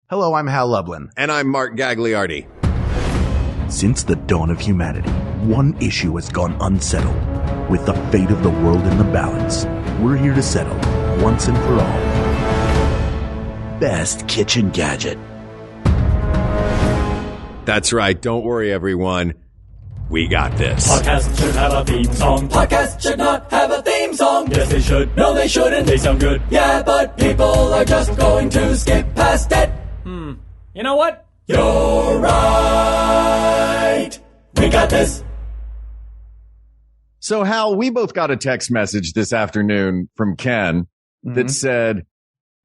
Hello, I'm Hal Lublin. And I'm Mark Gagliardi. Since the dawn of humanity, one issue has gone unsettled. With the fate of the world in the balance, we're here to settle, once and for all. Best kitchen gadget. That's right. Don't worry, everyone. We got this. Podcasts should have a theme song. Podcasts should not have a theme song. Yes, they should. No, they shouldn't. They sound good. Yeah, but people are just going to skip past it. You know what? You're right. We got this. So, Hal, we both got a text message this afternoon from Ken that said,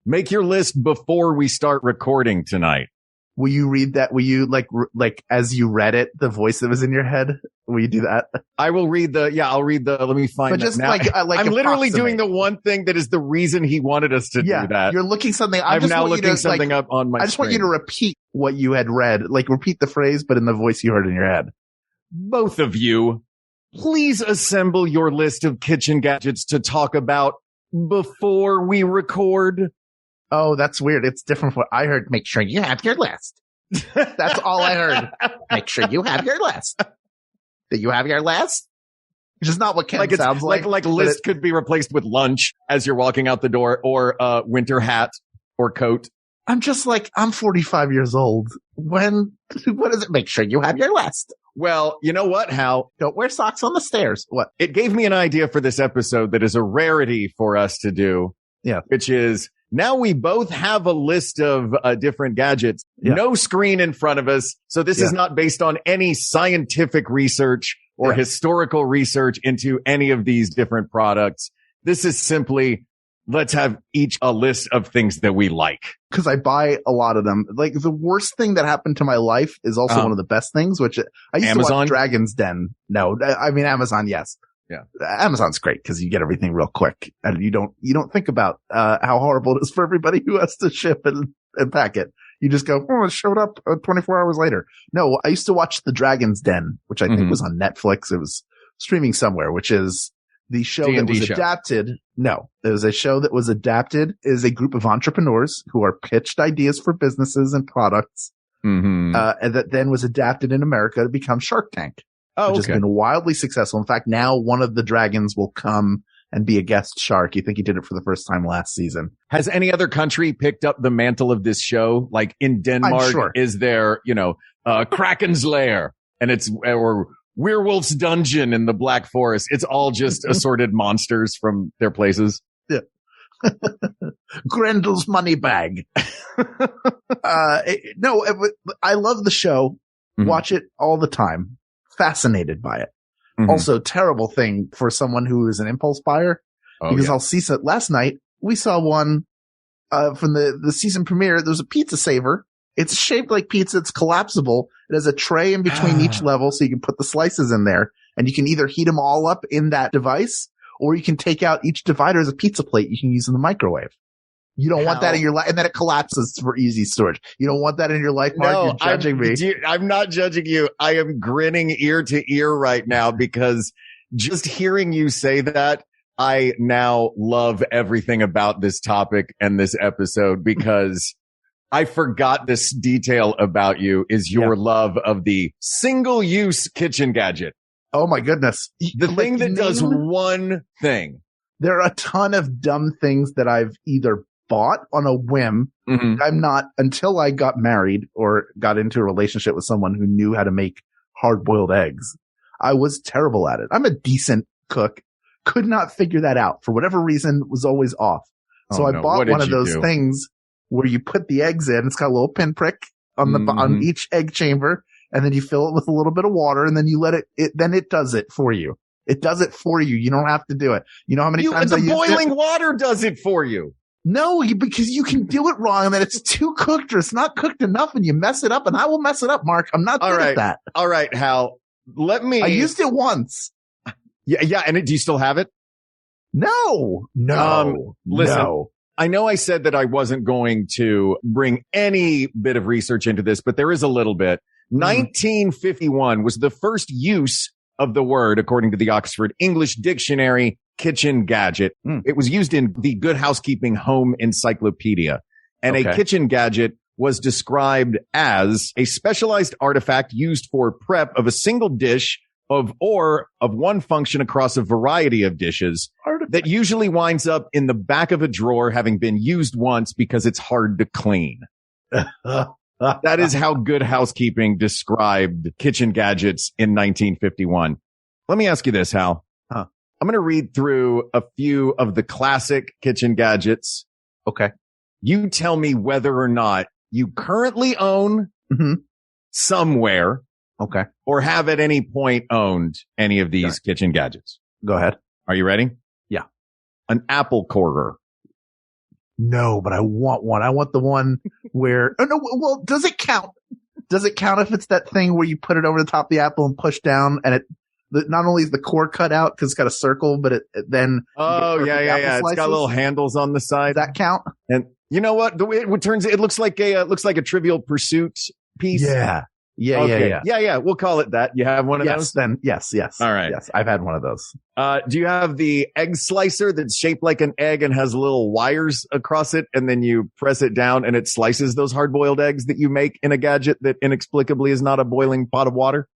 make your list before we start recording tonight. Will you read that? Will you like as you read it, the voice that was in your head? Will you do that? I will read I'll read let me find but just now. I'm literally doing the one thing that is the reason he wanted us to do that. You're looking something. I'm now looking something up on my I just screen. want you to repeat what you had read. Like repeat the phrase, but in the voice you heard in your head. Both of you, please assemble your list of kitchen gadgets to talk about before we record. Oh, that's weird. It's different from what I heard. Make sure you have your list. That's all I heard. Make sure you have your list. That you have your list? Which is not what Ken sounds like. Like list could be replaced with lunch as you're walking out the door, or winter hat or coat. I'm just like, I'm 45 years old. What does it? Make sure you have your list. Well, you know what, Hal? Don't wear socks on the stairs. What? It gave me an idea for this episode that is a rarity for us to do. Yeah. Which is, now we both have a list of different gadgets, no screen in front of us. So this is not based on any scientific research or historical research into any of these different products. This is simply, let's have each a list of things that we like. Because I buy a lot of them. Like the worst thing that happened to my life is also one of the best things, which I used to watch Dragon's Den. No, I mean Amazon, yes. Yeah. Amazon's great because you get everything real quick and you don't think about, how horrible it is for everybody who has to ship and pack it. You just go, oh, it showed up 24 hours later. No, I used to watch The Dragon's Den, which I think was on Netflix. It was streaming somewhere, which is the show that was adapted. No, it was a show that was adapted is a group of entrepreneurs who are pitched ideas for businesses and products. And that then was adapted in America to become Shark Tank. Which has been wildly successful. In fact, now one of the dragons will come and be a guest shark. You think he did it for the first time last season. Has any other country picked up the mantle of this show? Like in Denmark, is there, Kraken's Lair and or Werewolf's Dungeon in the Black Forest. It's all just assorted monsters from their places. Yeah. Grendel's money bag. I love the show. Watch it all the time. Fascinated by it. Also, terrible thing for someone who is an impulse buyer because I'll see last night we saw one from the season premiere. There's a pizza saver. It's shaped like pizza. It's collapsible. It has a tray in between each level so you can put the slices in there and you can either heat them all up in that device or you can take out each divider as a pizza plate you can use in the microwave. You don't want that in your life, and then it collapses for easy storage. You don't want that in your life, Mark. You're judging me. I'm not judging you. I am grinning ear to ear right now because just hearing you say that, I now love everything about this topic and this episode because I forgot this detail about you is your love of the single-use kitchen gadget. Oh my goodness. The thing that does one thing. There are a ton of dumb things that I've either bought on a whim. I'm not, until I got married or got into a relationship with someone who knew how to make hard-boiled eggs. I was terrible at it. I'm a decent cook. Could not figure that out. For whatever reason, was always off. So I bought one of those things where you put the eggs in. It's got a little pinprick on on each egg chamber, and then you fill it with a little bit of water, and then you let then it does it for you. It does it for you. You don't have to do it. You know how many times the boiling water does it for you. No, because you can do it wrong and then it's too cooked or it's not cooked enough and you mess it up, and I will mess it up, Mark. I'm not good at that. All right, Hal. I used it once. Yeah. And do you still have it? No. Listen, no. I know I said that I wasn't going to bring any bit of research into this, but there is a little bit. 1951 was the first use of the word, according to the Oxford English Dictionary, kitchen gadget. It was used in the Good Housekeeping Home Encyclopedia. And a kitchen gadget was described as a specialized artifact used for prep of a single dish of one function across a variety of dishes that usually winds up in the back of a drawer having been used once because it's hard to clean. That is how Good Housekeeping described kitchen gadgets in 1951. Let me ask you this, Hal. I'm going to read through a few of the classic kitchen gadgets. Okay. You tell me whether or not you currently own somewhere. Okay. Or have at any point owned any of these kitchen gadgets. Go ahead. Are you ready? Yeah. An apple corer. No, but I want one. I want the one where, oh no, well, does it count? Does it count if it's that thing where you put it over the top of the apple and push down and not only is the core cut out because it's got a circle, but it then. Oh, yeah. It's got little handles on the side. Does that count? And you know what? The way it looks like a Trivial Pursuit piece. Yeah. Yeah. We'll call it that. You have one of those? Then yes. All right. Yes, I've had one of those. Do you have the egg slicer that's shaped like an egg and has little wires across it, and then you press it down and it slices those hard-boiled eggs that you make in a gadget that inexplicably is not a boiling pot of water?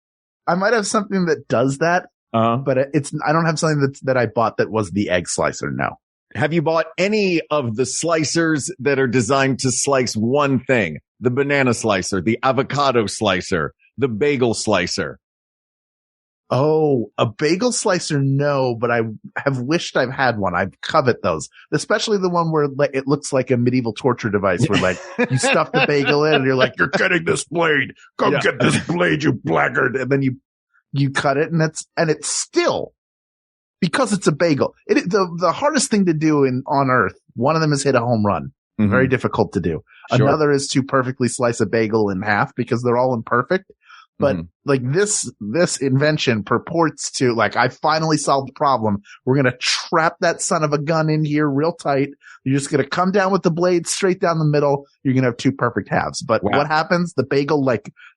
I might have something that does that, but I don't have something that I bought that was the egg slicer. No. Have you bought any of the slicers that are designed to slice one thing? The banana slicer, the avocado slicer, the bagel slicer. Oh, a bagel slicer? No, but I have wished I've had one. I covet those, especially the one where it looks like a medieval torture device where you stuff the bagel in and you're like, you're getting this blade. Come get this blade, you blackguard. And then you cut it and it's still, because it's a bagel. The hardest thing to do on earth, one of them is hit a home run. Mm-hmm. Very difficult to do. Sure. Another is to perfectly slice a bagel in half because they're all imperfect. But this invention purports to I finally solved the problem. We're going to trap that son of a gun in here real tight. You're just going to come down with the blade straight down the middle. You're going to have two perfect halves. But what happens? The bagel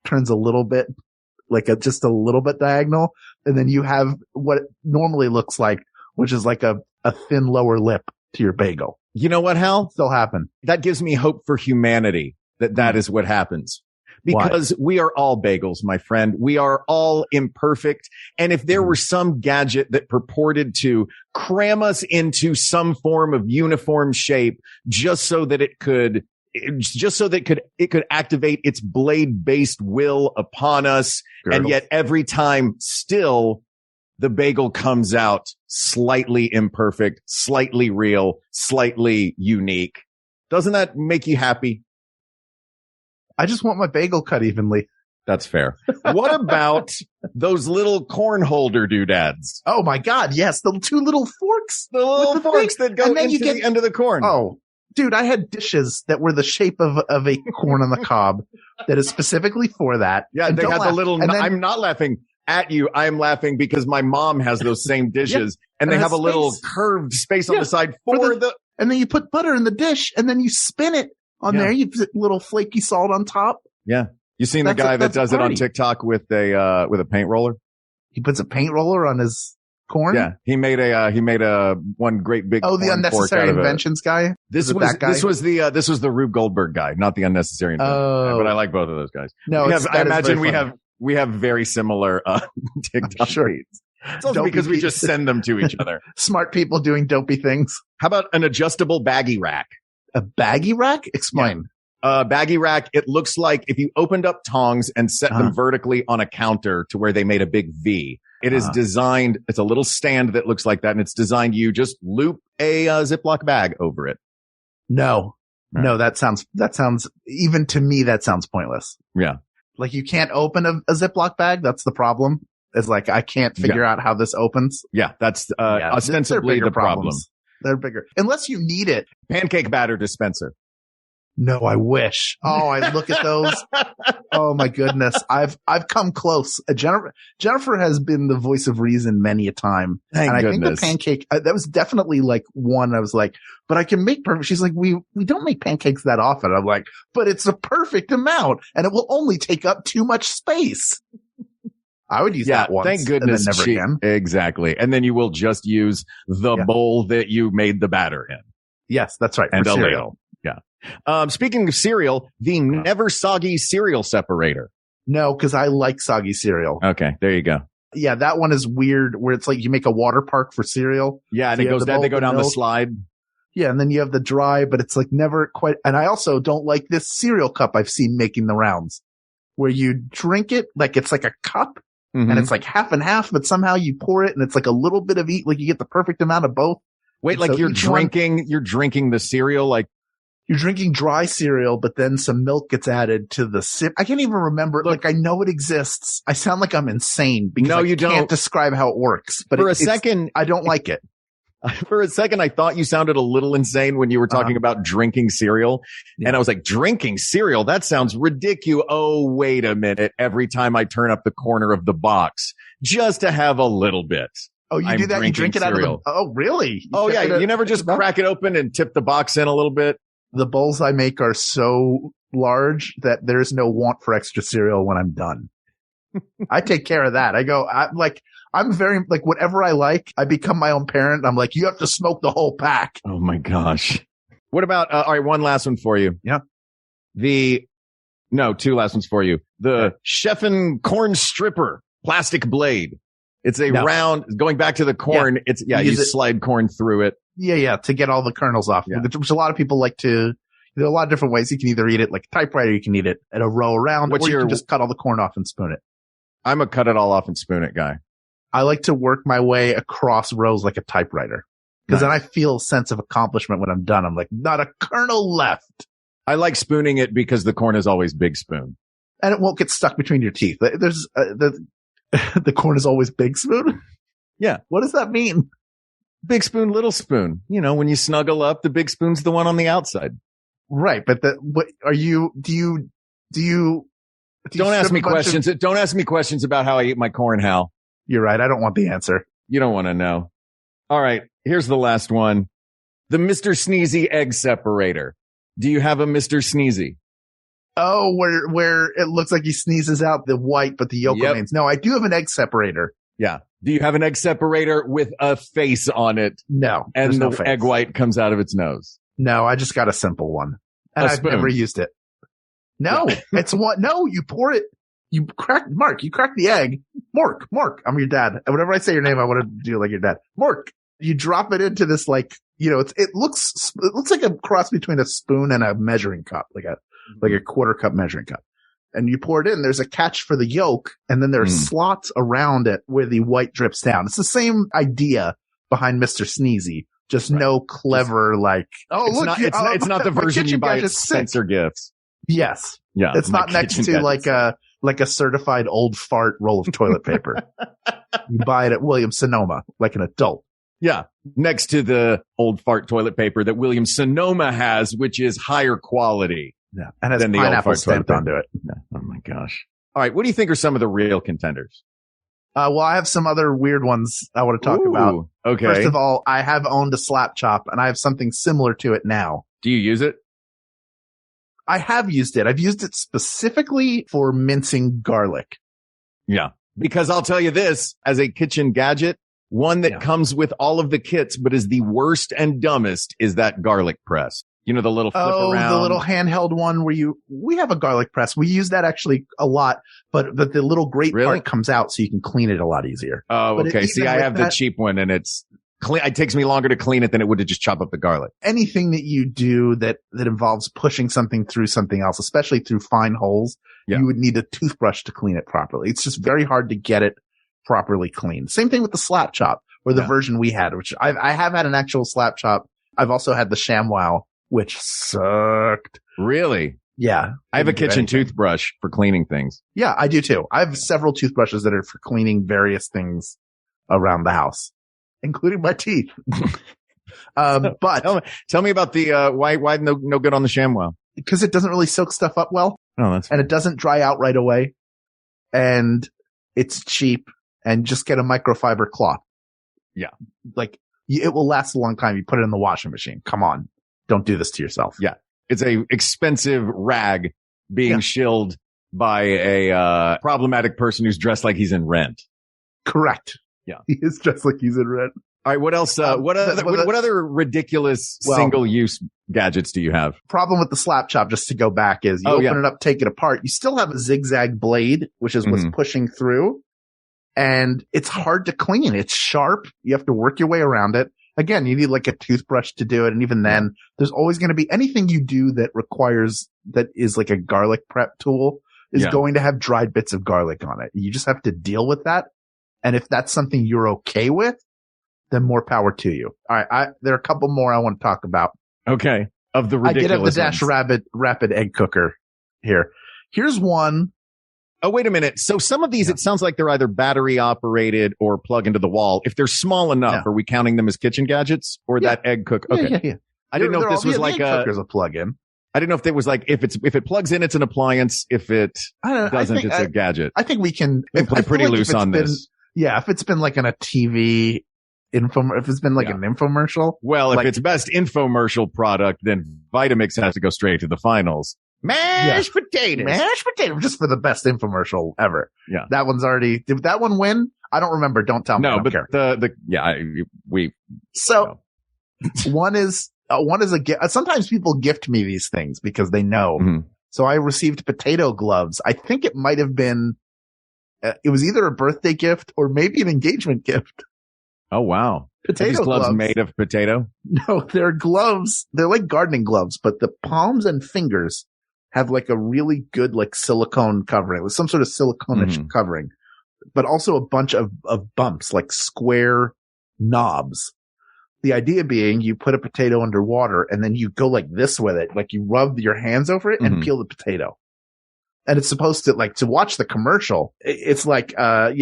turns a little bit, just a little bit diagonal. And then you have what it normally looks like, which is like a thin lower lip to your bagel. You know what, Hal? Still happen. That gives me hope for humanity that is what happens. Because we are all bagels, my friend. We are all imperfect. And if there were some gadget that purported to cram us into some form of uniform shape just so that it could activate its blade-based will upon us, and yet every time still the bagel comes out slightly imperfect, slightly real, slightly unique. Doesn't that make you happy? I just want my bagel cut evenly. That's fair. What about those little corn holder doodads? Oh my God. Yes. The two little forks. The little forks that go into the end of the corn. Oh, dude, I had dishes that were the shape of a corn on the cob that is specifically for that. Yeah. They had the little, I'm not laughing at you. I'm laughing because my mom has those same dishes and they have a little curved space on the side for the, and then you put butter in the dish and then you spin it on there. You put little flaky salt on top. Yeah. You seen the guy that does it on TikTok with a paint roller? He puts a paint roller on his corn? Yeah. He made a one great big. Oh, the Unnecessary Inventions guy? This was the Rube Goldberg guy, not the Unnecessary Inventions guy, but I like both of those guys. No, I imagine we have very similar, TikTok feeds. It's also because we just send them to each other. Smart people doing dopey things. How about an adjustable baggy rack? A baggy rack? Explain. Baggy rack, it looks like if you opened up tongs and set them vertically on a counter to where they made a big V. It is designed, it's a little stand that looks like that, and it's designed you just loop a Ziploc bag over it. No, that sounds, even to me, that sounds pointless. Yeah. You can't open a Ziploc bag. That's the problem. It's I can't figure out how this opens. Yeah, that's ostensibly the problem. They're bigger. Unless you need it. Pancake batter dispenser. No, I wish. Oh, I look at those. Oh my goodness. I've come close. Jennifer has been the voice of reason many a time. Thank goodness. I think the pancake, that was definitely one I was like, but I can make perfect. She's like, we don't make pancakes that often. I'm like, but it's a perfect amount and it will only take up too much space. I would use that once. Thank goodness. And then never again. Exactly. And then you will just use the bowl that you made the batter in. Yes, that's right. And a ladle. Yeah. Speaking of cereal, the never soggy cereal separator. No, because I like soggy cereal. Okay, there you go. Yeah, that one is weird where it's like you make a water park for cereal. Yeah, and it goes down, they go down the slide. Yeah, and then you have the dry, but it's like never quite. And I also don't like this cereal cup I've seen making the rounds where you drink it like it's like a cup and it's like half and half, but somehow you pour it and it's like a little bit of each, like you get the perfect amount of both. Wait, and like so you're drinking the cereal, like you're drinking dry cereal, but then some milk gets added to the sip. I can't even remember. Look, like I know it exists. I sound like I'm insane because I can't describe how it works, but for a second, I don't like it. For a second, I thought you sounded a little insane when you were talking about drinking cereal. Yeah. And I was like, drinking cereal? That sounds ridiculous. Oh, wait a minute. Every time I turn up the corner of the box just to have a little bit. Oh, you do that? You drink it cereal. Out of the, oh, really? You never just crack it open and tip the box in a little bit? The bowls I make are so large that there's no want for extra cereal when I'm done. I take care of that. I'm very, like, whatever I like, I become my own parent. I'm like, you have to smoke the whole pack. Oh my gosh. What about, all right, one last one for you. Yeah. Two last ones for you. The Chef'n corn stripper plastic blade. It's a round, going back to the corn. Yeah. You slide corn through it. Yeah. To get all the kernels off, which a lot of people like to. There are a lot of different ways. You can either eat it like a typewriter, you can eat it at a row around, or you can just cut all the corn off and spoon it. I'm a cut it all off and spoon it guy. I like to work my way across rows like a typewriter because then I feel a sense of accomplishment when I'm done. I'm like, not a kernel left. I like spooning it because the corn is always big spoon. And it won't get stuck between your teeth. There's the corn is always big spoon. Yeah. What does that mean? Big spoon, little spoon. You know, when you snuggle up, the big spoon's the one on the outside. Right. But don't ask me questions. Don't ask me questions about how I eat my corn, Hal. You're right. I don't want the answer. You don't want to know. All right. Here's the last one. The Mr. Sneezy egg separator. Do you have a Mr. Sneezy? Oh, where it looks like he sneezes out the white, but the yolk remains. No, I do have an egg separator. Yeah. Do you have an egg separator with a face on it? No. And the egg white comes out of its nose? No, I just got a simple one. And I've never used it. No, it's what? No, you pour it. You crack the egg. Mark, I'm your dad. Whenever I say your name, I want to do like your dad. Mark, you drop it into this, like, you know, it looks like a cross between a spoon and a measuring cup, like a quarter cup measuring cup. And you pour it in. There's a catch for the yolk, and then there are slots around it where the white drips down. It's the same idea behind Mr. Sneezy, just no clever, it's not the version you buy at Spencer Gifts. Yes. Yeah. It's not next to like a certified old fart roll of toilet paper. You buy it at Williams Sonoma, like an adult. Yeah. Next to the old fart toilet paper that Williams Sonoma has, which is higher quality. Yeah. And has pineapple stamped onto it. Yeah. Oh my gosh. All right. What do you think are some of the real contenders? Well, I have some other weird ones I want to talk about. Okay. First of all, I have owned a slap chop and I have something similar to it now. Do you use it? I have used it. I've used it specifically for mincing garlic. Yeah. Because I'll tell you this, as a kitchen gadget, one that comes with all of the kits, but is the worst and dumbest is that garlic press. You know, the little flip around. The little handheld one where we have a garlic press. We use that actually a lot, but the little grate part comes out so you can clean it a lot easier. Oh, okay. See, I have the cheap one and it's clean. It takes me longer to clean it than it would to just chop up the garlic. Anything that you do that involves pushing something through something else, especially through fine holes, you would need a toothbrush to clean it properly. It's just very hard to get it properly cleaned. Same thing with the slap chop or the version we had, which I have had an actual slap chop. I've also had the ShamWow, which sucked. Really? Yeah. I have a kitchen toothbrush for cleaning things. Yeah, I do too. I have several toothbrushes that are for cleaning various things around the house, including my teeth. But tell me about the, why no good on the ShamWow? Because it doesn't really soak stuff up well. Oh, that's and it doesn't dry out right away. And it's cheap, and just get a microfiber cloth. Yeah. Like it will last a long time. You put it in the washing machine. Come on. Don't do this to yourself. Yeah. It's a expensive rag being shilled by a problematic person who's dressed like he's in Rent. Correct. Yeah. He is dressed like he's in Rent. All right. What else? What other ridiculous single-use gadgets do you have? Problem with the slap chop, just to go back, is you open it up, take it apart. You still have a zigzag blade, which is what's pushing through. And it's hard to clean. It's sharp. You have to work your way around it. Again, you need like a toothbrush to do it. And even then, there's always going to be anything you do that is like a garlic prep tool is going to have dried bits of garlic on it. You just have to deal with that. And if that's something you're okay with, then more power to you. All right. There are a couple more I want to talk about. Okay. Of the ridiculous I get up the Dash Rapid egg cooker here. Here's one. Oh, wait a minute. So some of these, it sounds like they're either battery operated or plug into the wall. If they're small enough, are we counting them as kitchen gadgets or that egg cook? Okay. Yeah. I didn't know if this was like cooker's a plug-in. I didn't know if it was like, if it plugs in, it's an appliance. If it doesn't, it's a gadget. I think we can play pretty loose on this. Yeah. If it's been like on a TV if it's been like an infomercial. Well, if it's best infomercial product, then Vitamix has to go straight to the finals. Mashed potatoes. Mashed potatoes, just for the best infomercial ever. Yeah. That one's already, did that one win? I don't remember. Don't tell me. No, but care. One is a gift. Sometimes people gift me these things because they know. Mm-hmm. So I received potato gloves. I think it might have been, it was either a birthday gift or maybe an engagement gift. Oh, wow. Potato Are these gloves made of potato? No, they're gloves. They're like gardening gloves, but the palms and fingers have like a really good like silicone covering. It was some sort of silicone-ish covering, but also a bunch of bumps, like square knobs. The idea being you put a potato under water and then you go like this with it, like you rub your hands over it and peel the potato. And it's supposed to to watch the commercial. It's like, rub,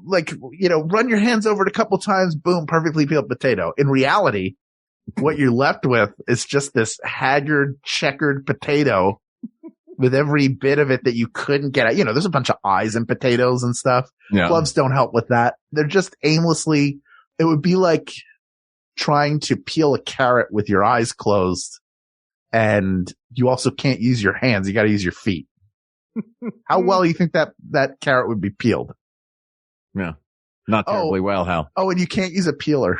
like, run your hands over it a couple times, boom, perfectly peeled potato. In reality, what you're left with is just this haggard, checkered potato with every bit of it that you couldn't get out. There's a bunch of eyes in potatoes and stuff. Yeah. Gloves don't help with that. They're just aimlessly, it would be like trying to peel a carrot with your eyes closed. And you also can't use your hands. You got to use your feet. How well do you think that carrot would be peeled? Yeah. Not terribly well, Hal. Oh, and you can't use a peeler.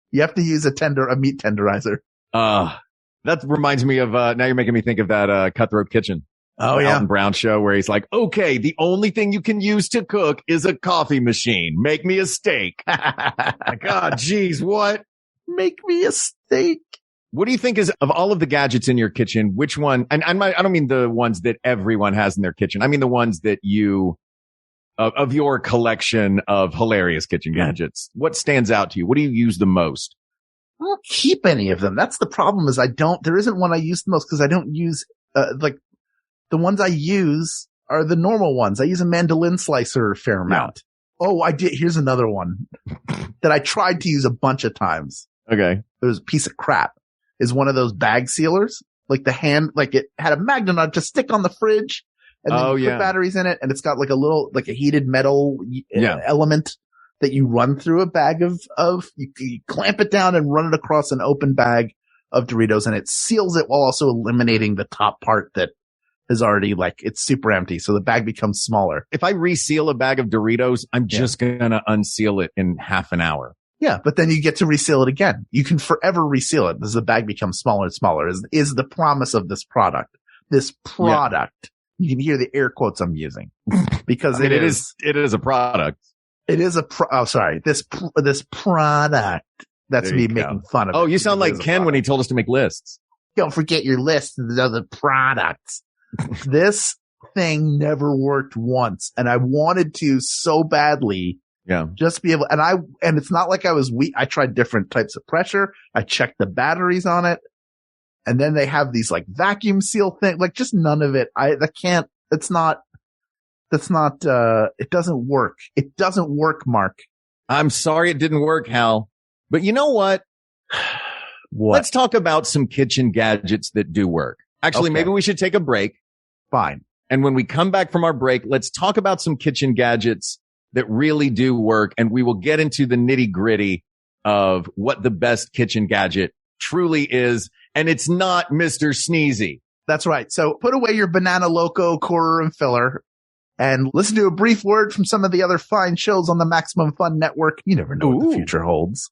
You have to use a meat tenderizer. That reminds me of, now you're making me think of that, Cutthroat Kitchen. Oh, yeah. Alton Brown show where he's like, okay, the only thing you can use to cook is a coffee machine. Make me a steak. God, geez, what? Make me a steak. What do you think is, of all of the gadgets in your kitchen, which one, and I don't mean the ones that everyone has in their kitchen. I mean the ones that of your collection of hilarious kitchen gadgets. What stands out to you? What do you use the most? I don't keep any of them. That's the problem is there isn't one I use the most because I don't use, the ones I use are the normal ones. I use a mandolin slicer a fair amount. Yeah. Oh, I did. Here's another one that I tried to use a bunch of times. Okay. It was a piece of crap. Is one of those bag sealers, like the hand, like it had a magnet on it to stick on the fridge and then you put batteries in it. And it's got like a little, like a heated metal element that you run through a bag of you clamp it down and run it across an open bag of Doritos and it seals it while also eliminating the top part that is already it's super empty. So the bag becomes smaller. If I reseal a bag of Doritos, I'm just going to unseal it in half an hour. Yeah, but then you get to reseal it again. You can forever reseal it as the bag becomes smaller and smaller is the promise of this product. This product. You can hear the air quotes I'm using because it is a product. It is this product. That's me making fun of it. Oh, you sound like Ken when he told us to make lists. Don't forget your list of the other products. This thing never worked once and I wanted to so badly. Yeah. Just be able, and it's not like I was weak. I tried different types of pressure. I checked the batteries on it. And then they have these vacuum seal thing, just none of it. It doesn't work. It doesn't work, Mark. I'm sorry it didn't work, Hal. But you know what? What? Let's talk about some kitchen gadgets that do work. Actually, maybe we should take a break. Fine. And when we come back from our break, let's talk about some kitchen gadgets that really do work. And we will get into the nitty gritty of what the best kitchen gadget truly is. And it's not Mr. Sneezy. That's right. So put away your Banana Loco core and filler and listen to a brief word from some of the other fine shows on the Maximum Fun Network. You never know what the future holds.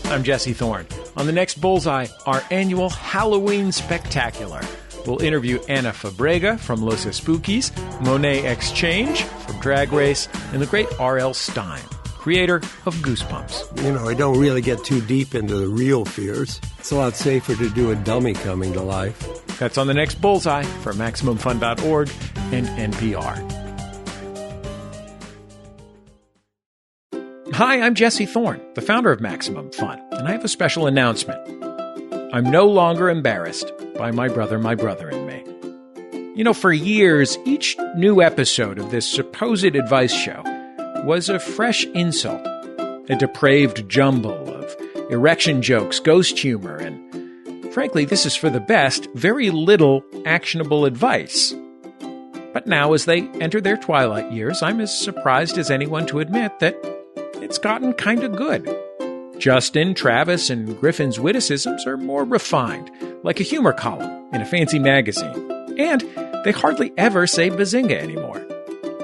I'm Jesse Thorne. On the next Bullseye, our annual Halloween Spectacular. We'll interview Anna Fabrega from Los Spookies, Monet Exchange from Drag Race, and the great R.L. Stine, creator of Goosebumps. You know, I don't really get too deep into the real fears. It's a lot safer to do a dummy coming to life. That's on the next Bullseye for MaximumFun.org and NPR. Hi, I'm Jesse Thorne, the founder of Maximum Fun, and I have a special announcement. I'm no longer embarrassed by my brother and me. You know, for years, each new episode of this supposed advice show was a fresh insult, a depraved jumble of erection jokes, ghost humor, and frankly, this is for the best, very little actionable advice. But now, as they enter their twilight years, I'm as surprised as anyone to admit that it's gotten kind of good. Justin, Travis, and Griffin's witticisms are more refined, like a humor column in a fancy magazine. And they hardly ever say bazinga anymore.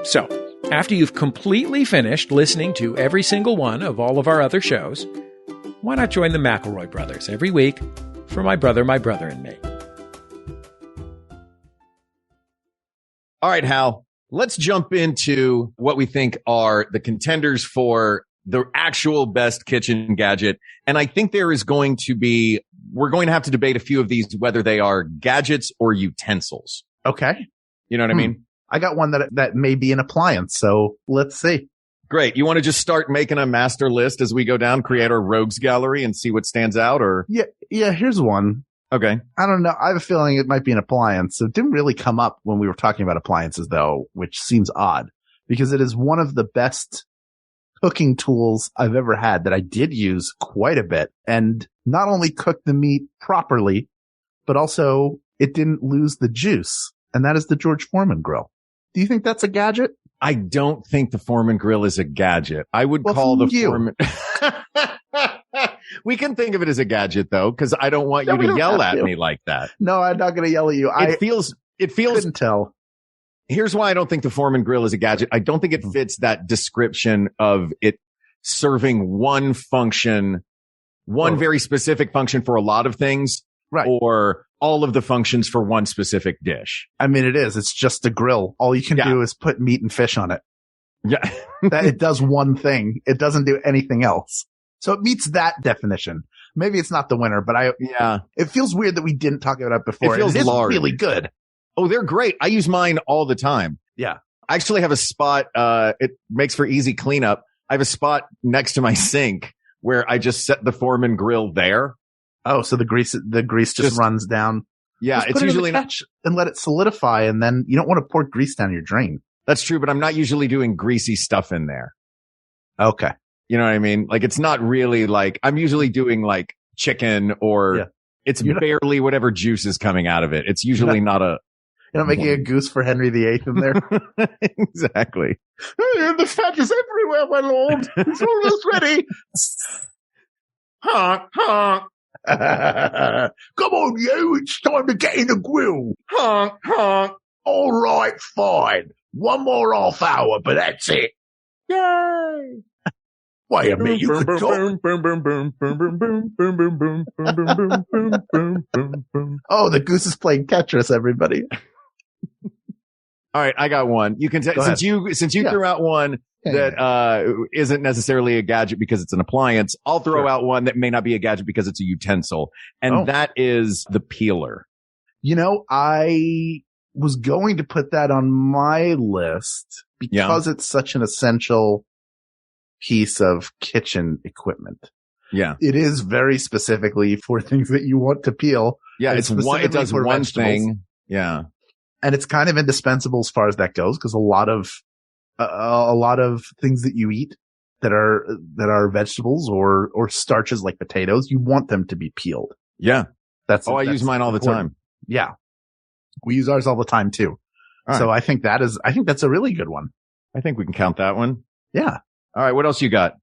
So, after you've completely finished listening to every single one of all of our other shows, why not join the McElroy brothers every week for My Brother, and Me? All right, Hal, let's jump into what we think are the contenders for the actual best kitchen gadget. And I think we're going to have to debate a few of these, whether they are gadgets or utensils. Okay. You know what I mean? I got one that may be an appliance. So let's see. Great. You want to just start making a master list as we go down, create our rogues gallery and see what stands out, or? Yeah. Here's one. Okay. I don't know. I have a feeling it might be an appliance. So it didn't really come up when we were talking about appliances though, which seems odd because it is one of the best cooking tools I've ever had that I did use quite a bit and not only cooked the meat properly, but also it didn't lose the juice. And that is the George Foreman grill. Do you think that's a gadget? I don't think the Foreman grill is a gadget. I would call the Foreman. We can think of it as a gadget though, because I don't want you to yell at me like that. No, I'm not going to yell at you. It feels. Couldn't tell. Here's why I don't think the Foreman grill is a gadget. I don't think it fits that description of it serving one function, very specific function for a lot of things, right? Or all of the functions for one specific dish. I mean, it is. It's just a grill. All you can do is put meat and fish on it. Yeah. That it does one thing. It doesn't do anything else. So it meets that definition. Maybe it's not the winner, but it feels weird that we didn't talk about it before. It feels large. Really good. Oh, they're great. I use mine all the time. Yeah. I actually have a spot, it makes for easy cleanup. I have a spot next to my sink where I just set the Foreman grill there. Oh, so the grease just runs down. Yeah, it's usually not, and let it solidify, and then you don't want to pour grease down your drain. That's true, but I'm not usually doing greasy stuff in there. Okay. You know what I mean? Like, it's not really like, I'm usually doing like chicken or it's barely whatever juice is coming out of it. It's usually not a. You're not making a goose for Henry VIII in there? Exactly. The fat is everywhere, my lord. It's almost ready. Honk, honk. Come on, you. It's time to get in the grill. Honk, honk. All right, fine. One more half hour, but that's it. Yay. Wait a minute, you could talk. Oh, the goose is playing Tetris, everybody. All right, I got one. You can since you threw out one that isn't necessarily a gadget because it's an appliance, I'll throw out one that may not be a gadget because it's a utensil, and that is the peeler. You know, I was going to put that on my list because it's such an essential piece of kitchen equipment. Yeah. It is very specifically for things that you want to peel. Yeah, it does one thing. Yeah. And it's kind of indispensable as far as that goes, because a lot of things that you eat that are vegetables or starches like potatoes, you want them to be peeled. Yeah. I use mine all the time. Yeah. We use ours all the time too. So I think that's a really good one. I think we can count that one. Yeah. All right. What else you got?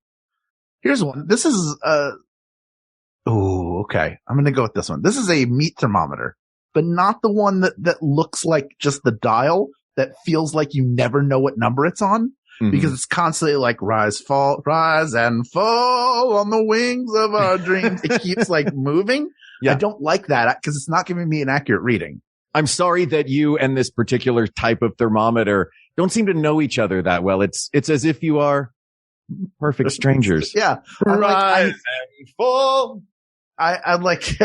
Here's one. This is, okay. I'm going to go with this one. This is a meat thermometer. but not the one that looks like just the dial that feels like you never know what number it's on. Because it's constantly like rise and fall on the wings of our dreams. It keeps like moving. Yeah. I don't like that because it's not giving me an accurate reading. I'm sorry that you and this particular type of thermometer don't seem to know each other that well. It's as if you are perfect strangers. Yeah. Rise and fall. I'm like,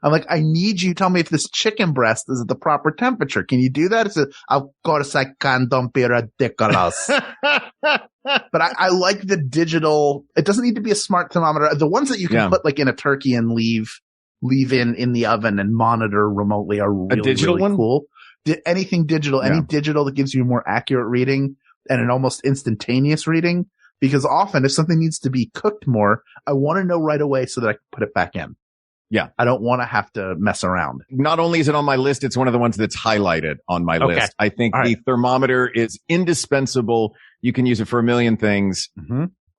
I need you to tell me if this chicken breast is at the proper temperature. Can you do that? It's of course I can. Don't be ridiculous. But I like the digital. It doesn't need to be a smart thermometer. The ones that you can put like in a turkey and leave in the oven and monitor remotely are really, a digital really one? Cool. Anything digital, any digital that gives you a more accurate reading and an almost instantaneous reading. Because often if something needs to be cooked more, I want to know right away so that I can put it back in. Yeah. I don't want to have to mess around. Not only is it on my list, it's one of the ones that's highlighted on my list. I think the thermometer is indispensable. You can use it for a million things,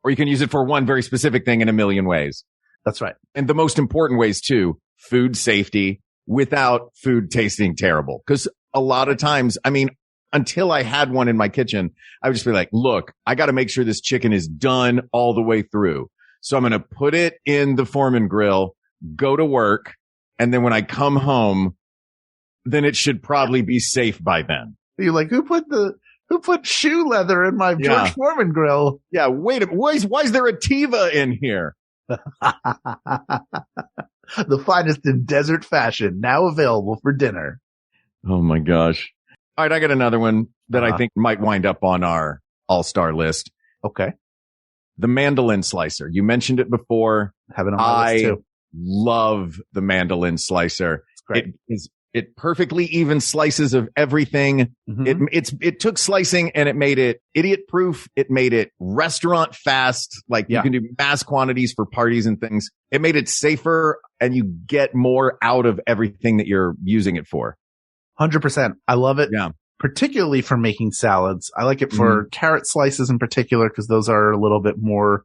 or you can use it for one very specific thing in a million ways. That's right. And the most important ways too, food safety without food tasting terrible. Because a lot of times, I mean, until I had one in my kitchen, I would just be like, look, I got to make sure this chicken is done all the way through. So I'm going to put it in the Foreman grill, go to work, and then when I come home, then it should probably be safe by then. You're like, who put shoe leather in my George Foreman grill? Yeah, wait a minute. Why is there a Tiva in here? The finest in desert fashion, now available for dinner. Oh my gosh. All right, I got another one that I think might wind up on our all-star list. Okay. The mandolin slicer. You mentioned it before. Have it on my list too. Love the mandolin slicer. It's great. It perfectly even slices of everything. It took slicing and it made it idiot proof. It made it restaurant fast. Like you can do mass quantities for parties and things. It made it safer and you get more out of everything that you're using it for. 100%. I love it. Yeah. Particularly for making salads. I like it for carrot slices in particular because those are a little bit more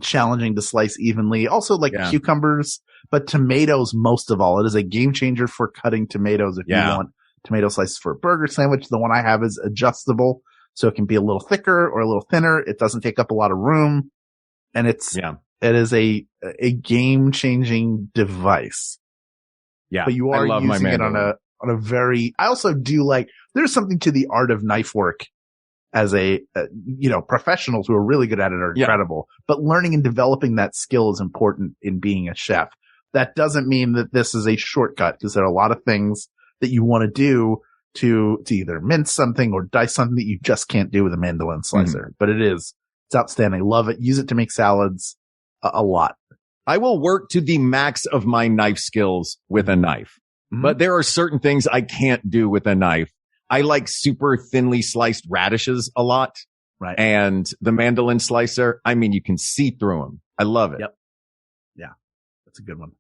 challenging to slice evenly. Also like cucumbers, but tomatoes most of all. It is a game changer for cutting tomatoes if you want tomato slices for a burger sandwich. The one I have is adjustable, so it can be a little thicker or a little thinner. It doesn't take up a lot of room, and it is a game changing device. Yeah, but you are using it on a very. I also do like. There's something to the art of knife work. As professionals who are really good at it are incredible, but learning and developing that skill is important in being a chef. That doesn't mean that this is a shortcut because there are a lot of things that you want to do to either mince something or dice something that you just can't do with a mandolin slicer. But it's outstanding. Love it. Use it to make salads a lot. I will work to the max of my knife skills with a knife, but there are certain things I can't do with a knife. I like super thinly sliced radishes a lot. Right. And the mandolin slicer, I mean, you can see through them. I love it. Yep. Yeah. That's a good one.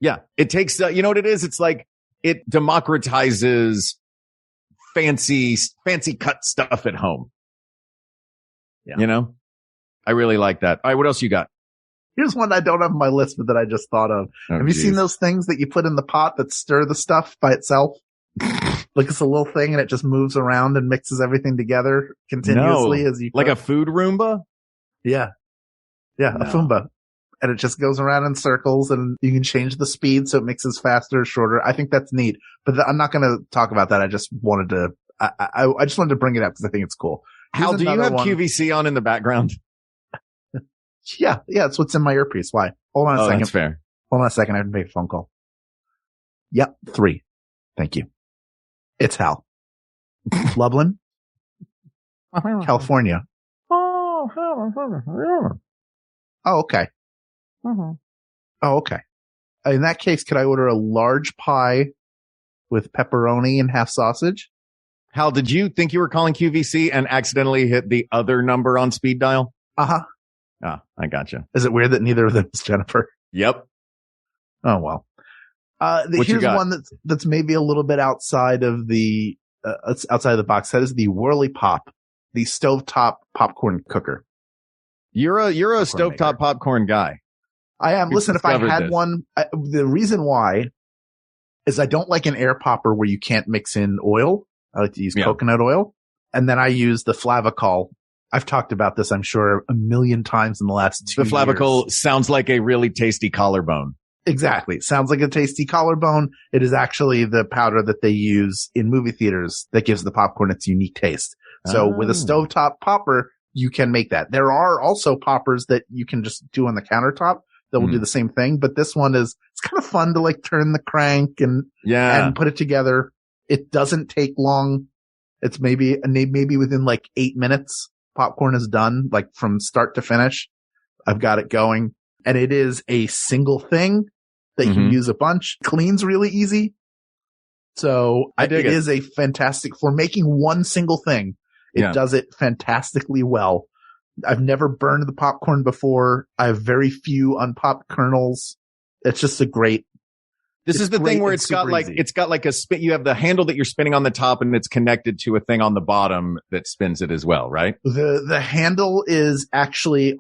Yeah. It takes, you know what it is? It's like it democratizes fancy cut stuff at home. Yeah. You know, I really like that. All right. What else you got? Here's one I don't have on my list, but that I just thought of. Have you seen those things that you put in the pot that stir the stuff by itself? Like it's a little thing and it just moves around and mixes everything together continuously as you cook. Like a food Roomba? Yeah. Yeah, a Foomba. And it just goes around in circles and you can change the speed so it mixes faster or shorter. I think that's neat. But I'm not going to talk about that. I just wanted to I just wanted to bring it up because I think it's cool. Hal, do you have QVC on in the background? Yeah, it's what's in my earpiece. Why? Hold on a second. That's fair. Hold on a second. I have to make a phone call. Yep, 3. Thank you. It's Hal. Lublin, California. Oh, okay. Oh, okay. In that case, could I order a large pie with pepperoni and half sausage? Hal, did you think you were calling QVC and accidentally hit the other number on speed dial? Uh-huh. Ah, I gotcha. Is it weird that neither of them is Jennifer? Yep. Oh, well. Here's one that's maybe a little bit outside of the box. That is the Whirly Pop, the stovetop popcorn cooker. You're a stovetop popcorn guy. I am. Listen, if I had one, the reason why is I don't like an air popper where you can't mix in oil. I like to use coconut oil. And then I use the Flavicol. I've talked about this, I'm sure, a million times in the last 2 years. The Flavicol sounds like a really tasty collarbone. Exactly. It sounds like a tasty collarbone. It is actually the powder that they use in movie theaters that gives the popcorn its unique taste. So with a stovetop popper, you can make that. There are also poppers that you can just do on the countertop that will do the same thing. But this one it's kind of fun to like turn the crank and put it together. It doesn't take long. It's maybe within like 8 minutes. Popcorn is done, like from start to finish. I've got it going, and it is a single thing that you can use a bunch. Cleans really easy. So it is a fantastic for making one single thing. It does it fantastically well. I've never burned the popcorn before. I have very few unpopped kernels. It's just a great. This is the thing where it's got like a spin. You have the handle that you're spinning on the top, and it's connected to a thing on the bottom that spins it as well, right? The handle is actually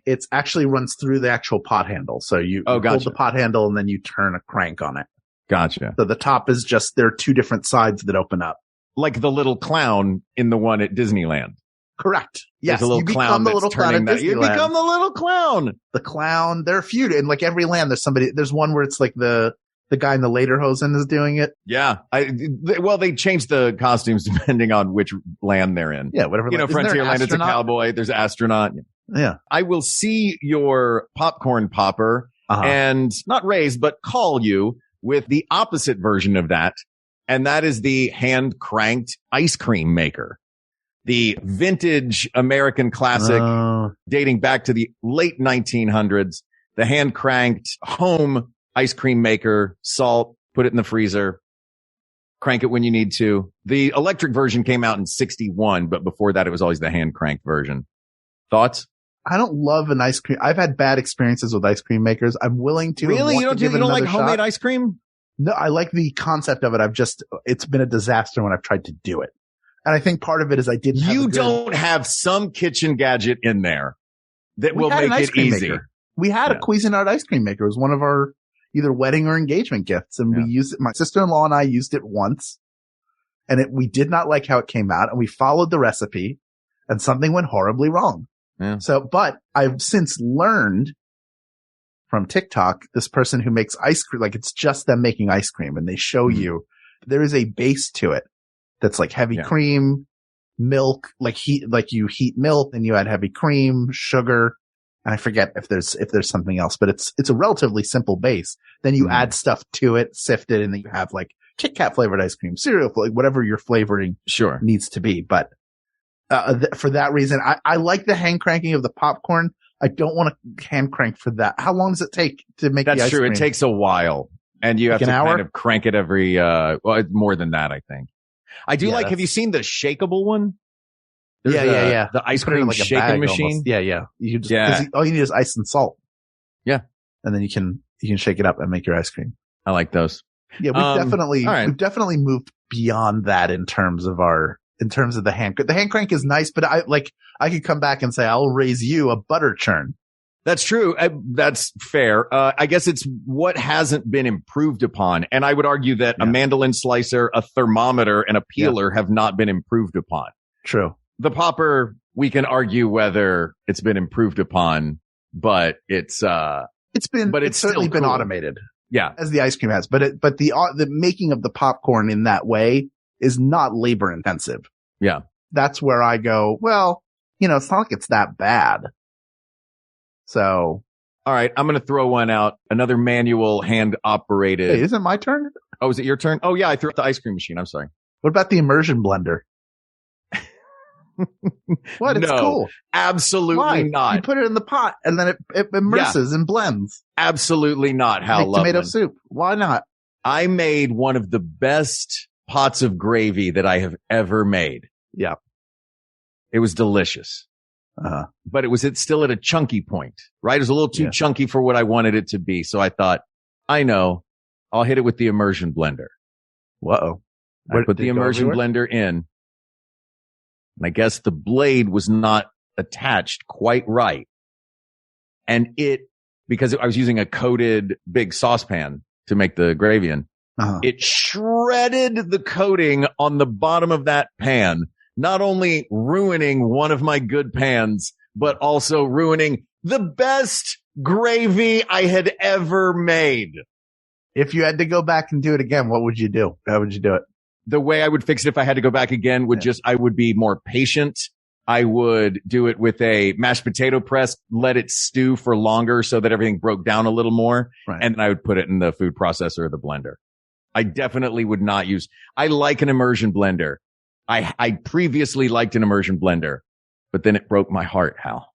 it actually runs through the actual pot handle. So you hold the pot handle and then you turn a crank on it. Gotcha. So the top is just, there are two different sides that open up. Like the little clown in the one at Disneyland. Correct. Yes. There's a little clown that's turning that. You become the little clown. The clown. There are a few, in like every land, there's one where it's like the guy in the Lederhosen is doing it. Yeah. They change the costumes depending on which land they're in. Yeah, whatever. Frontierland, it's a cowboy. There's astronaut. Yeah. I will see your popcorn popper and not raise, but call you with the opposite version of that. And that is the hand cranked ice cream maker. The vintage American classic dating back to the late 1900s. The hand cranked home ice cream maker, salt, put it in the freezer, crank it when you need to. The electric version came out in 61, but before that, it was always the hand cranked version. Thoughts? I don't love an ice cream. I've had bad experiences with ice cream makers. I'm willing to. Really? You don't like homemade ice cream? No, I like the concept of it. It's been a disaster when I've tried to do it. And I think part of it is I didn't have don't have some kitchen gadget in there that will make it easy. Maker. We had a Cuisinart ice cream maker. It was one of our either wedding or engagement gifts. And we used it. My sister-in-law and I used it once, and we did not like how it came out, and we followed the recipe and something went horribly wrong. Yeah. But I've since learned from TikTok, this person who makes ice cream, like it's just them making ice cream, and they show you there is a base to it that's like heavy cream, milk, you heat milk and you add heavy cream, sugar. And I forget if there's something else, but it's a relatively simple base. Then you add stuff to it, sift it, and then you have like Kit Kat flavored ice cream, cereal, like whatever your flavoring needs to be. But, for that reason, I like the hand cranking of the popcorn. I don't want to hand crank for that. How long does it take to make the ice cream? That's true. It takes a while, and you have to kind of crank it every, more than that, I think. I do have you seen the shakeable one? There's the ice cream like shaking machine. Almost. Yeah. You just, all you need is ice and salt. Yeah. And then you can shake it up and make your ice cream. I like those. Yeah. We've definitely moved beyond that in terms of the hand crank. The hand crank is nice, but I could come back and say, I'll raise you a butter churn. That's true. That's fair. I guess it's what hasn't been improved upon. And I would argue that a mandolin slicer, a thermometer, and a peeler have not been improved upon. True. The popper, we can argue whether it's been improved upon, but it's certainly been automated. Yeah. As the ice cream has. But the making of the popcorn in that way is not labor intensive. Yeah. That's where I go, well, it's not like it's that bad. So. All right. I'm going to throw one out. Another manual hand operated. Hey, isn't it my turn? Oh, is it your turn? Oh, yeah. I threw out the ice cream machine. I'm sorry. What about the immersion blender? What? It's cool. Absolutely not. You put it in the pot and then it immerses and blends. Absolutely not. How lovely. Tomato soup. Why not? I made one of the best pots of gravy that I have ever made. Yeah. It was delicious. But it's still at a chunky point, right? It was a little too chunky for what I wanted it to be. So I thought, I know, I'll hit it with the immersion blender. Whoa. I put the immersion blender in. And I guess the blade was not attached quite right. And because I was using a coated big saucepan to make the gravy in, It shredded the coating on the bottom of that pan, not only ruining one of my good pans, but also ruining the best gravy I had ever made. If you had to go back and do it again, what would you do? How would you do it? The way I would fix it if I had to go back again would I would be more patient. I would do it with a mashed potato press, let it stew for longer so that everything broke down a little more. Right. And then I would put it in the food processor or the blender. I definitely would not use, I like an immersion blender. I previously liked an immersion blender, but then it broke my heart, Hal.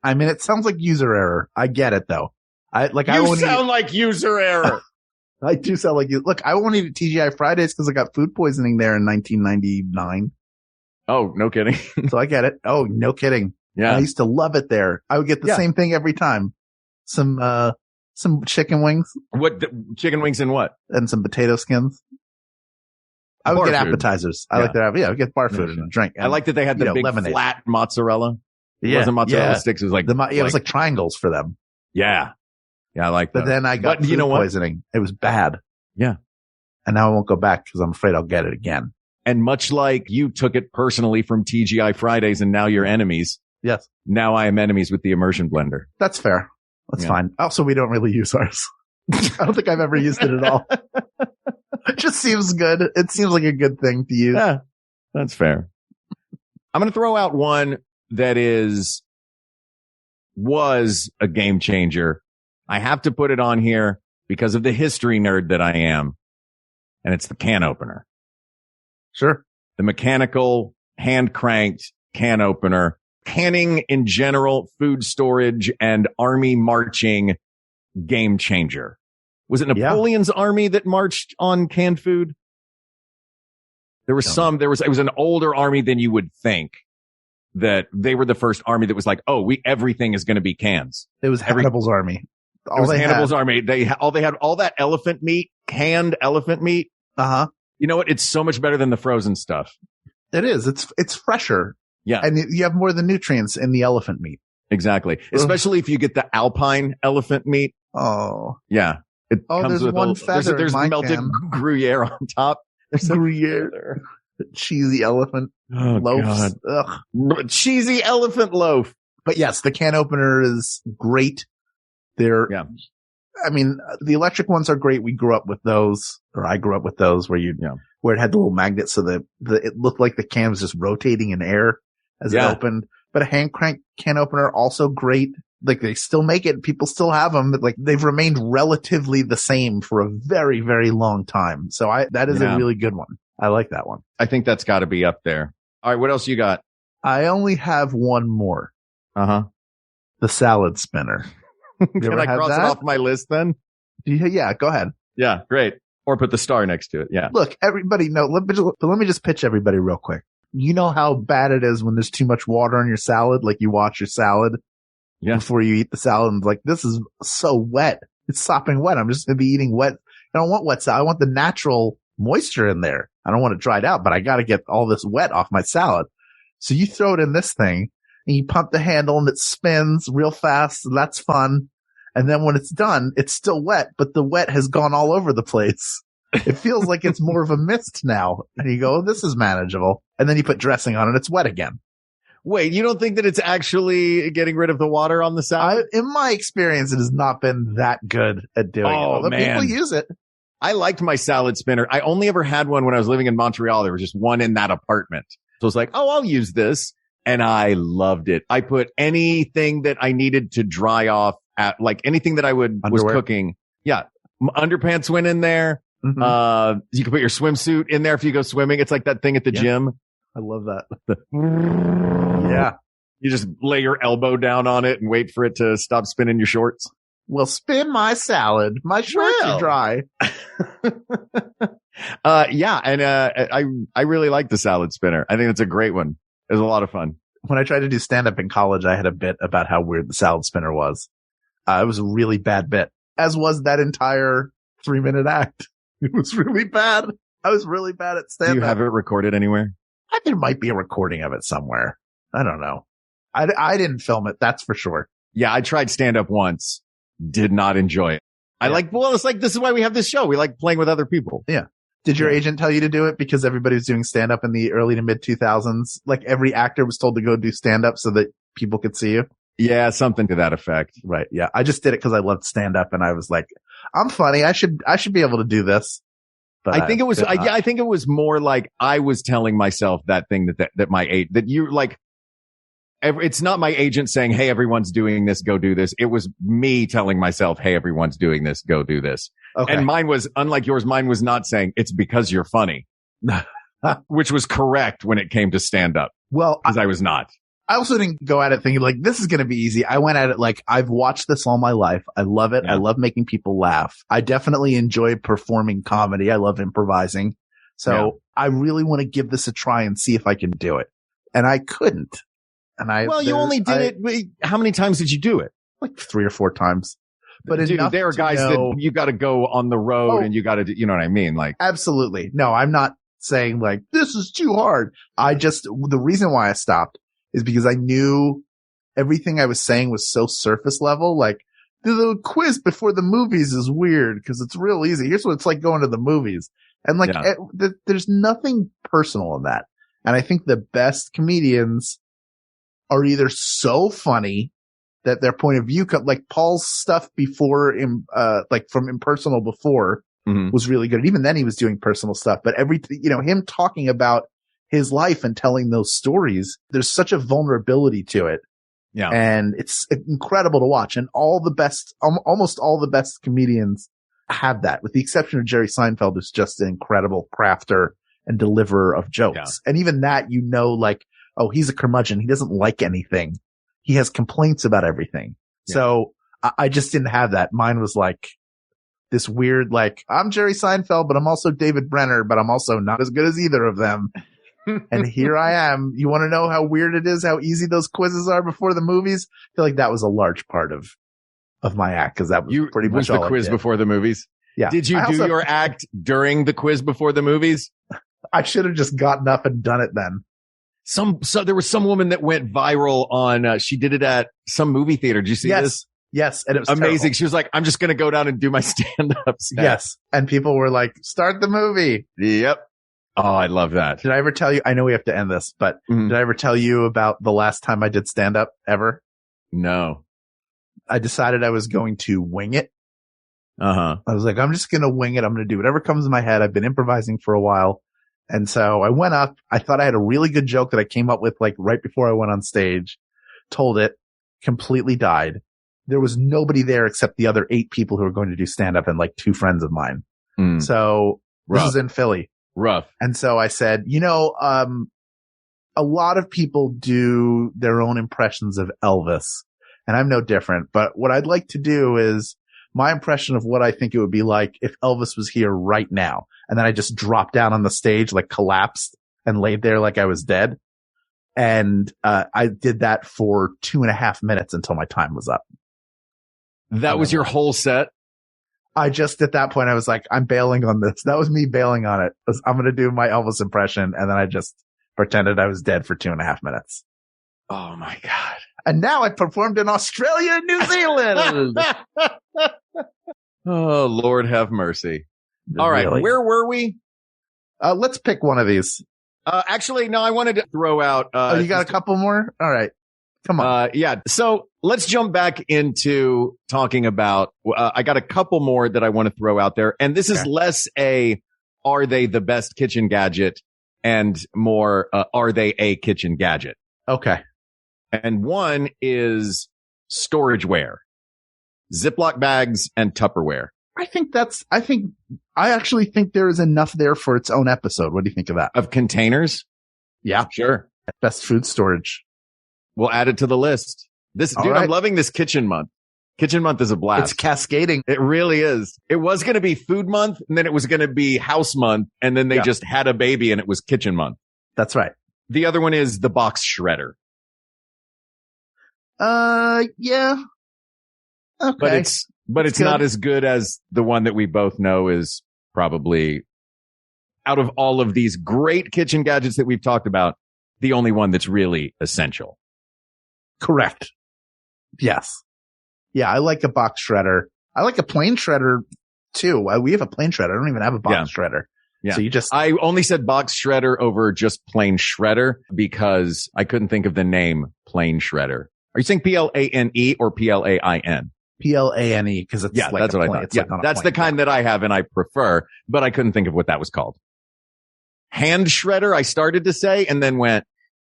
I mean, it sounds like user error. I get it though. You sound like user error. I do sound like you. Look, I won't eat at TGI Fridays because I got food poisoning there in 1999. Oh, no kidding. So I get it. Oh, no kidding. Yeah. And I used to love it there. I would get the same thing every time. Some chicken wings. Chicken wings and what? And some potato skins. I would get appetizers. I like that. I would get bar food and a drink. And, I like that they had the big lemonade. Flat mozzarella. It wasn't mozzarella sticks. It was like, it was like triangles for them. Yeah. Yeah, I like that. But then I got food poisoning. It was bad. Yeah. And now I won't go back because I'm afraid I'll get it again. And much like you took it personally from TGI Fridays and now you're enemies. Yes. Now I am enemies with the immersion blender. That's fair. That's fine. Also, we don't really use ours. I don't think I've ever used it at all. It just seems good. It seems like a good thing to use. Yeah, that's fair. I'm going to throw out one that was a game changer. I have to put it on here because of the history nerd that I am. And it's the can opener. Sure. The mechanical, hand-cranked can opener. Canning in general, food storage, and army marching game changer. Was it Napoleon's army that marched on canned food? It was an older army than you would think. That they were the first army that was like, everything is going to be cans. It was Hannibal's army. Hannibal's army. They had all that elephant meat, canned elephant meat. Uh-huh. You know what? It's so much better than the frozen stuff. It is. It's fresher. Yeah. And you have more of the nutrients in the elephant meat. Exactly. Especially if you get the alpine elephant meat. Oh. Yeah. It comes there's with one feather. There's melted Gruyere on top. There's Gruyere. Cheesy elephant loaves. Ugh. Cheesy elephant loaf. But yes, the can opener is great. I mean, the electric ones are great. We grew up with those, or I grew up with those where where it had the little magnet so that it looked like the can was just rotating in air as it opened. But a hand crank can opener, also great. Like they still make it. People still have them. But like they've remained relatively the same for a very, very long time. So that is a really good one. I like that one. I think that's got to be up there. All right. What else you got? I only have one more. Uh-huh. The salad spinner. Can I cross it off my list then? Yeah, go ahead. Yeah, great. Or put the star next to it. Yeah. Look, everybody let me just pitch everybody real quick. You know how bad it is when there's too much water on your salad? Like you wash your salad before you eat the salad and it's like, this is so wet. It's sopping wet. I'm just going to be eating wet. I don't want wet salad. I want the natural moisture in there. I don't want it dried out, but I got to get all this wet off my salad. So you throw it in this thing and you pump the handle and it spins real fast. And that's fun. And then when it's done, it's still wet, but the wet has gone all over the place. It feels like it's more of a mist now. And you go, this is manageable. And then you put dressing on it. It's wet again. Wait, you don't think that it's actually getting rid of the water on the salad? In my experience, it has not been that good at doing it. Although man. People use it. I liked my salad spinner. I only ever had one when I was living in Montreal. There was just one in that apartment. So I was like, I'll use this. And I loved it. I put anything that I needed to dry off like anything that I was cooking. Yeah. Underpants went in there. Mm-hmm. You can put your swimsuit in there if you go swimming. It's like that thing at the gym. I love that. Yeah. You just lay your elbow down on it and wait for it to stop spinning your shorts. Well, spin my salad. My shorts are dry. Yeah. And, I really like the salad spinner. I think it's a great one. It was a lot of fun. When I tried to do stand up in college, I had a bit about how weird the salad spinner was. It was a really bad bit, as was that entire 3-minute act. It was really bad. I was really bad at stand up. Do you have it recorded anywhere? There might be a recording of it somewhere. I don't know. I didn't film it. That's for sure. Yeah. I tried stand up once. Did not enjoy it. It's like, this is why we have this show. We like playing with other people. Yeah. Did your agent tell you to do it because everybody was doing stand up in the early to mid 2000s? Like every actor was told to go do stand up so that people could see you. Yeah. Something to that effect. Right. Yeah. I just did it because I loved stand up and I was like, I'm funny. I should be able to do this. But I think it was more like I was telling myself that thing that my age, that you like, it's not my agent saying, hey, everyone's doing this, go do this. It was me telling myself, hey, everyone's doing this, go do this. Okay. And mine was, unlike yours, mine was not saying it's because you're funny, which was correct when it came to stand up. Well, because I was not. I also didn't go at it thinking like, this is going to be easy. I went at it like, I've watched this all my life. I love it. Yeah. I love making people laugh. I definitely enjoy performing comedy. I love improvising. So I really want to give this a try and see if I can do it. And I couldn't. And you only did it. How many times did you do it? Like 3 or 4 times. But dude, there are guys that you got to go on the road and you got to, you know what I mean? Like, absolutely. No, I'm not saying like, this is too hard. The reason why I stopped is because I knew everything I was saying was so surface level. Like the quiz before the movies is weird because it's real easy. Here's what it's like going to the movies. And like, there's nothing personal in that. And I think the best comedians are either so funny that their point of view, like Paul's stuff before, like from Impersonal before was really good. Even then he was doing personal stuff, but him talking about his life and telling those stories, there's such a vulnerability to it. Yeah. And it's incredible to watch. And almost all the best comedians have that, with the exception of Jerry Seinfeld, who's just an incredible crafter and deliverer of jokes. Yeah. And even that, like, oh, he's a curmudgeon. He doesn't like anything. He has complaints about everything. Yeah. So I just didn't have that. Mine was like this weird, like, I'm Jerry Seinfeld, but I'm also David Brenner, but I'm also not as good as either of them. And here I am. You want to know how weird it is, how easy those quizzes are before the movies? I feel like that was a large part of my act, because that was pretty much all the quiz before the movies. Yeah. Did you do your act during the quiz before the movies? I should have just gotten up and done it then. So there was some woman that went viral on, she did it at some movie theater. Did you see this? Yes. And it was amazing. Terrible. She was like, I'm just going to go down and do my stand-ups. Yes. And people were like, start the movie. Yep. Oh, I love that. Did I ever tell you, I know we have to end this, but did I ever tell you about the last time I did stand-up ever? No. I decided I was going to wing it. I was like, I'm just going to wing it. I'm going to do whatever comes in my head. I've been improvising for a while. And so I went up. I thought I had a really good joke that I came up with like right before I went on stage, told it, completely died. There was nobody there except the other 8 people who were going to do stand-up and like 2 friends of mine. So this is in Philly. Rough. And so I said, a lot of people do their own impressions of Elvis, and I'm no different. But what I'd like to do is my impression of what I think it would be like if Elvis was here right now. And then I just dropped down on the stage, like collapsed and laid there like I was dead. And I did that for 2.5 minutes until my time was up. That was your whole set? I just, at that point, I was like, I'm bailing on this. That was me bailing on it. I'm going to do my Elvis impression. And then I just pretended I was dead for 2.5 minutes. Oh my God. And now I performed in Australia and New Zealand. Oh, Lord have mercy. All right. Really? Where were we? Let's pick one of these. Actually, no, I wanted to throw out. You got a couple more? All right. Come on. Yeah. So let's jump back into talking about, I got a couple more that I want to throw out there. And this is less are they the best kitchen gadget, and more, are they a kitchen gadget? Okay. And one is storageware, Ziploc bags and Tupperware. I actually think there is enough there for its own episode. What do you think of that? Of containers? Yeah. Sure. Best food storage. We'll add it to the list. I'm loving this kitchen month. Kitchen month is a blast. It's cascading. It really is. It was going to be food month, and then it was going to be house month, and then they just had a baby and it was kitchen month. That's right. The other one is the box shredder. Yeah. Okay. But it's not as good as the one that we both know is probably, out of all of these great kitchen gadgets that we've talked about, the only one that's really essential. Correct. Yes. Yeah, I like a box shredder. I like a plane shredder too. We have a plane shredder. I don't even have a box shredder. Yeah. So I only said box shredder over just plain shredder because I couldn't think of the name plane shredder. Are you saying Plane or Plain? Plane, because it's like that's what I thought. It's like that's the kind that I have and I prefer, but I couldn't think of what that was called. Hand shredder, I started to say, and then went,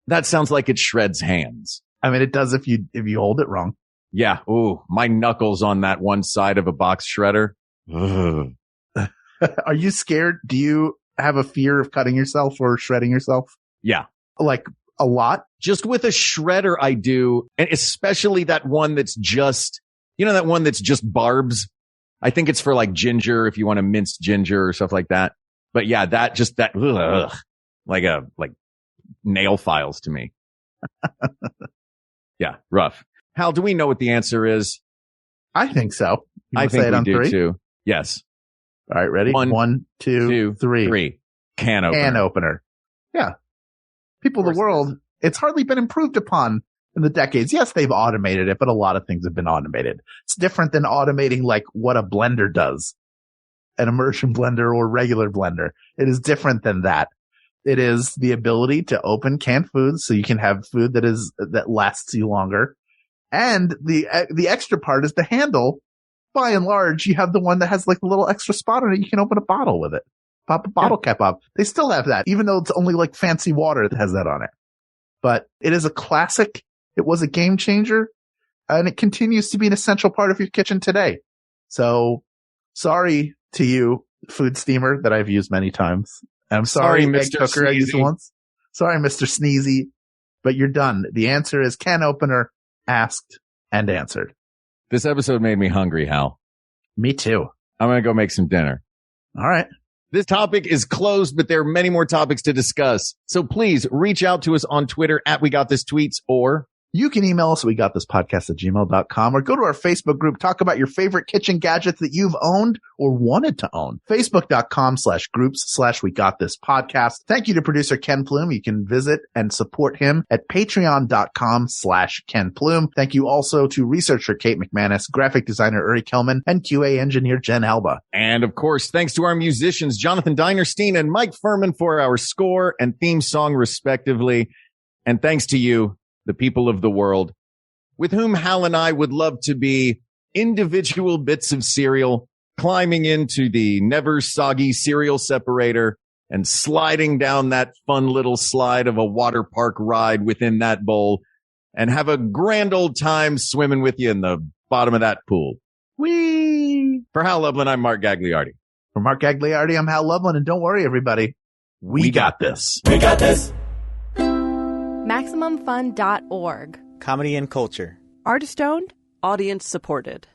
that sounds like it shreds hands. I mean, it does if you hold it wrong. Yeah. Ooh, my knuckles on that one side of a box shredder. Are you scared? Do you have a fear of cutting yourself or shredding yourself? Yeah. Like a lot? Just with a shredder, I do. And especially that one that's just, that one that's just barbs. I think it's for like ginger, if you want to mince ginger or stuff like that. But yeah, like nail files to me. Yeah, rough. Hal, do we know what the answer is? I think so. I think we do too. Yes. All right, ready? 1, 2, 3. Can opener. Can opener. Yeah. People of the world, it's hardly been improved upon in the decades. Yes, they've automated it, but a lot of things have been automated. It's different than automating like what a blender does. An immersion blender or regular blender. It is different than that. It is the ability to open canned foods so you can have food that lasts you longer. And the extra part is the handle. By and large, you have the one that has like a little extra spot on it. You can open a bottle with it. Pop a bottle cap up. They still have that, even though it's only like fancy water that has that on it. But it is a classic. It was a game changer, and it continues to be an essential part of your kitchen today. So sorry to you, food steamer, that I've used many times. And I'm sorry, Mr. Cooker, I used it once. Sorry, Mr. Sneezy, but you're done. The answer is can opener, asked and answered. This episode made me hungry, Hal. Me too. I'm going to go make some dinner. All right. This topic is closed, but there are many more topics to discuss. So please reach out to us on Twitter at WeGotThisTweets, or you can email us at WeGotThisPodcast@gmail.com, or go to our Facebook group. Talk about your favorite kitchen gadgets that you've owned or wanted to own. Facebook.com/groups/WeGotThisPodcast. Thank you to producer Ken Plume. You can visit and support him at Patreon.com/Ken Plume. Thank you also to researcher Kate McManus, graphic designer Uri Kelman, and QA engineer Jen Alba. And of course, thanks to our musicians, Jonathan Dinerstein and Mike Furman, for our score and theme song, respectively. And thanks to you, the people of the world, with whom Hal and I would love to be individual bits of cereal, climbing into the never soggy cereal separator and sliding down that fun little slide of a water park ride within that bowl, and have a grand old time swimming with you in the bottom of that pool. Whee! For Hal Lublin, I'm Mark Gagliardi. For Mark Gagliardi, I'm Hal Lublin, and don't worry, everybody. We got this. We got this. MaximumFun.org. Comedy and culture. Artist owned. Audience supported.